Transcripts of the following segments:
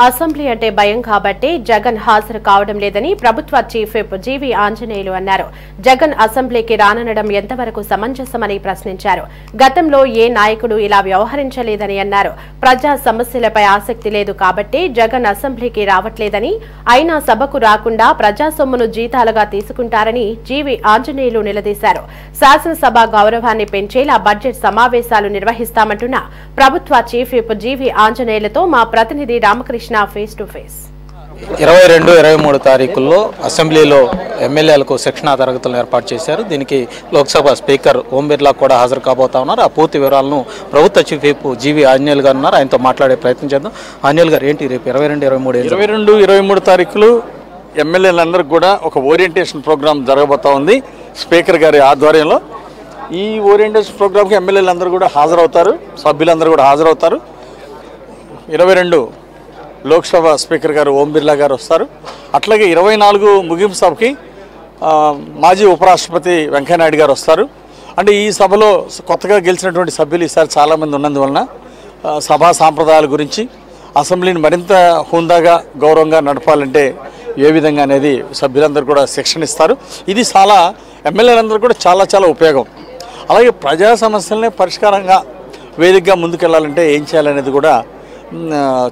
Assembly అంటే భయం కాబట్టి జగన్ హాజరు కావడం లేదని ప్రభుత్వ చీఫ్ విప్ జీవీ ఆంజనేయులు అన్నారు. జగన్ అసెంబ్లీకి రాననడం ఎంతవరకు సమంజసమని ప్రశ్నించారు. గతంలో ఏ నాయకుడు ఇలా వ్యవహరించలేదని అన్నారు. ప్రజా సమస్యలపై ఆసక్తి లేదు కాబట్టి జగన్ అసెంబ్లీకి రావట్లేదని, అయినా సభకు రాకుండా ప్రజా సొమ్మును జీతాలుగా తీసుకుంటారని జీవీ ఆంజనేయులు నిలదీశారు. శాసనసభ గౌరవాన్ని పెంచేలా బడ్జెట్ సమావేశాలు నిర్వహిస్తామంటున్న ప్రభుత్వ చీఫ్ విప్ జీవీ ఆంజనేయులతో మా ప్రతినిధి రామకృష్ణ ఫేస్ టు ఫేస్. 22, 23 తారీఖుల్లో అసెంబ్లీలో ఎమ్మెల్యేలకు శిక్షణా తరగతులను ఏర్పాటు చేశారు. దీనికి లోక్సభ స్పీకర్ ఓం బిర్లా కూడా హాజరు కాబోతా ఉన్నారు. ఆ పూర్తి వివరాలను ప్రభుత్వ చీఫ్ విప్ జీవీ ఆంజనేయులు గారు ఉన్నారు, ఆయనతో మాట్లాడే ప్రయత్నం చేద్దాం. ఆంజనేయులు గారు, ఏంటి రేపు 22, 23 తారీఖులు ఎమ్మెల్యేలందరికీ కూడా ఒక ఓరియంటేషన్ ప్రోగ్రాం జరగబోతా ఉంది స్పీకర్ గారి ఆధ్వర్యంలో. ఈ ఓరియంటేషన్ ప్రోగ్రాంకి ఎమ్మెల్యేలందరూ కూడా హాజరవుతారు, సభ్యులందరూ కూడా హాజరవుతారు. 22 లోక్సభ స్పీకర్ గారు ఓం బిర్లా గారు వస్తారు. అట్లాగే 24 ముగింపు సభకి మాజీ ఉపరాష్ట్రపతి వెంకయ్యనాయుడు గారు వస్తారు. అంటే ఈ సభలో కొత్తగా గెలిచినటువంటి సభ్యులు ఈసారి చాలామంది ఉన్నందువలన సభా సాంప్రదాయాల గురించి, అసెంబ్లీని మరింత హుందాగా గౌరవంగా నడపాలంటే ఏ విధంగా అనేది సభ్యులందరూ కూడా శిక్షణ ఇస్తారు. ఇది చాలా ఎమ్మెల్యేలందరూ కూడా చాలా ఉపయోగం. అలాగే ప్రజా సమస్యలనే పరిష్కారంగా వేదికగా ముందుకెళ్లాలంటే ఏం చేయాలనేది కూడా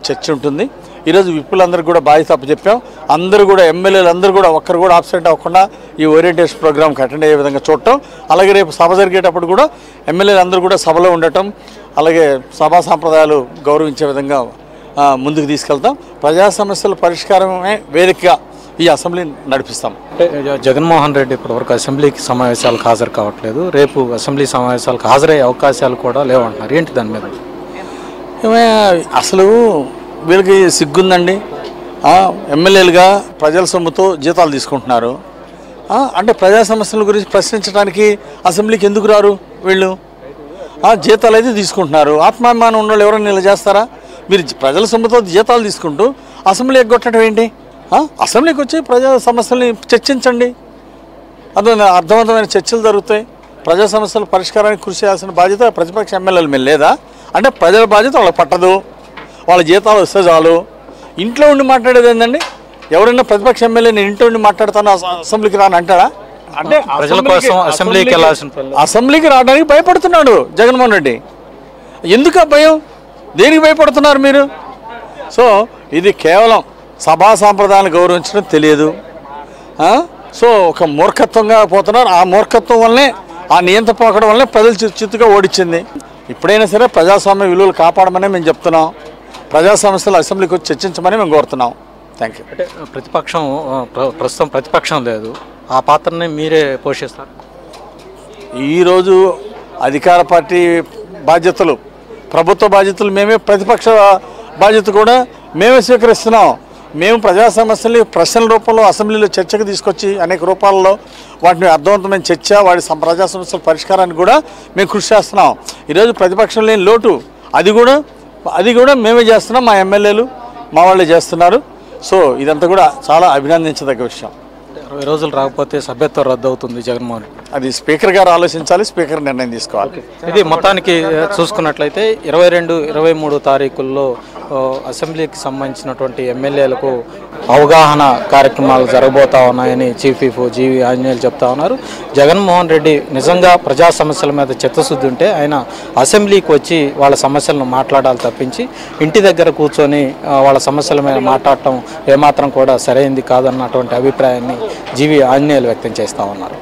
చర్చ ఉంటుంది. ఈరోజు విప్పులందరికీ కూడా బాధ్యత అప్పచెప్పాం. అందరూ కూడా ఎమ్మెల్యేలు అందరూ కూడా ఒక్కరు కూడా ఆబ్సెంట్ అవ్వకుండా ఈ ఓరియంటేషన్ ప్రోగ్రామ్కి అటెండ్ అయ్యే విధంగా చూడటం, అలాగే రేపు సభ జరిగేటప్పుడు కూడా ఎమ్మెల్యేలు అందరూ కూడా సభలో ఉండటం, అలాగే సభా సాంప్రదాయాలు గౌరవించే విధంగా ముందుకు తీసుకెళ్తాం. ప్రజా సమస్యల పరిష్కారమే వేదికగా ఈ అసెంబ్లీని నడిపిస్తాం. జగన్మోహన్ రెడ్డి ఇప్పటివరకు అసెంబ్లీకి సమావేశాలకు హాజరు కావట్లేదు. రేపు అసెంబ్లీ సమావేశాలకు హాజరయ్యే అవకాశాలు కూడా లేవంటున్నారు. ఏంటి దాని మీద? అసలు వీళ్ళకి సిగ్గుందండి. ఎమ్మెల్యేలుగా ప్రజల సొమ్ముతో జీతాలు తీసుకుంటున్నారు. అంటే ప్రజా సమస్యల గురించి ప్రశ్నించడానికి అసెంబ్లీకి ఎందుకు రారు వీళ్ళు? జీతాలు అయితే తీసుకుంటున్నారు. ఆత్మాభిమానం ఉన్న వాళ్ళు ఎవరైనా ఇలా చేస్తారా? మీరు ప్రజల సొమ్ముతో జీతాలు తీసుకుంటూ అసెంబ్లీ ఎగ్గొట్టడం ఏంటి? అసెంబ్లీకి వచ్చి ప్రజా సమస్యల్ని చర్చించండి. అదే అర్థవంతమైన చర్చలు జరుగుతాయి. ప్రజా సమస్యల పరిష్కారానికి కృషి చేయాల్సిన బాధ్యత ప్రతిపక్ష ఎమ్మెల్యేల మీద లేదా? అంటే ప్రజల బాధ్యత వాళ్ళకి పట్టదు, వాళ్ళ జీతాలు వస్తే చాలు. ఇంట్లో ఉండి మాట్లాడేది ఏంటండి? ఎవరైనా ప్రతిపక్ష ఎమ్మెల్యేని ఇంట్లో ఉండి మాట్లాడతాను అసెంబ్లీకి రాని అంటాడా? అంటే ప్రజల కోసం అసెంబ్లీకి రావడానికి భయపడుతున్నాడు జగన్మోహన్ రెడ్డి. ఎందుకు భయం? దేనికి భయపడుతున్నారు మీరు? సో ఇది కేవలం సభా సాంప్రదాయాలను గౌరవించడం తెలియదు. సో ఒక మూర్ఖత్వంగా పోతున్నారు. ఆ మూర్ఖత్వం వల్లనే, ఆ నియంత పోకడం వల్లనే ప్రజలు చిత్తుగా ఓడించింది. ఇప్పుడైనా సరే ప్రజాస్వామ్య విలువలు కాపాడమని మేము చెప్తున్నాం. ప్రజా సమస్యలు అసెంబ్లీకి వచ్చి చర్చించమని మేము కోరుతున్నాం. Thank you. అంటే ప్రస్తుతం ప్రతిపక్షం లేదు, ఆ పాత్రని మీరే పోషిస్తారు. ఈరోజు అధికార పార్టీ బాధ్యతలు, ప్రభుత్వ బాధ్యతలు మేమే, ప్రతిపక్ష బాధ్యత కూడా మేమే స్వీకరిస్తున్నాం. మేము ప్రజా సమస్యల్ని ప్రశ్నల రూపంలో అసెంబ్లీలో చర్చకు తీసుకొచ్చి అనేక రూపాల్లో వాటిని అర్థవంతమైన చర్చ, వాటి ప్రజా సమస్యల పరిష్కారానికి కూడా మేము కృషి చేస్తున్నాం. ఈరోజు ప్రతిపక్షం లేని లోటు అది కూడా మేమే చేస్తున్నాం, మా ఎమ్మెల్యేలు మా వాళ్ళే చేస్తున్నారు. సో ఇదంతా కూడా చాలా అభినందించదగ్గ విషయం. 20 రోజులు రాకపోతే సభ్యత్వం రద్దు అవుతుంది జగన్మోహన్ రెడ్డి. అది స్పీకర్ గారు ఆలోచించాలి, స్పీకర్ నిర్ణయం తీసుకోవాలి. ఇది మొత్తానికి చూసుకున్నట్లయితే 22, 23 తారీఖుల్లో అసెంబ్లీకి సంబంధించినటువంటి ఎమ్మెల్యేలకు అవగాహన కార్యక్రమాలు జరగబోతా ఉన్నాయని చీఫ్ విప్ జీవీ ఆంజనేయులు చెప్తా ఉన్నారు. జగన్మోహన్ రెడ్డి నిజంగా ప్రజా సమస్యల మీద చిత్తశుద్ధి ఉంటే ఆయన అసెంబ్లీకి వచ్చి వాళ్ళ సమస్యలను మాట్లాడాలి తప్పించి ఇంటి దగ్గర కూర్చొని వాళ్ళ సమస్యల మీద మాట్లాడటం ఏమాత్రం కూడా సరైంది కాదన్నటువంటి అభిప్రాయాన్ని జీవీ ఆంజనేయులు వ్యక్తం చేస్తూ ఉన్నారు.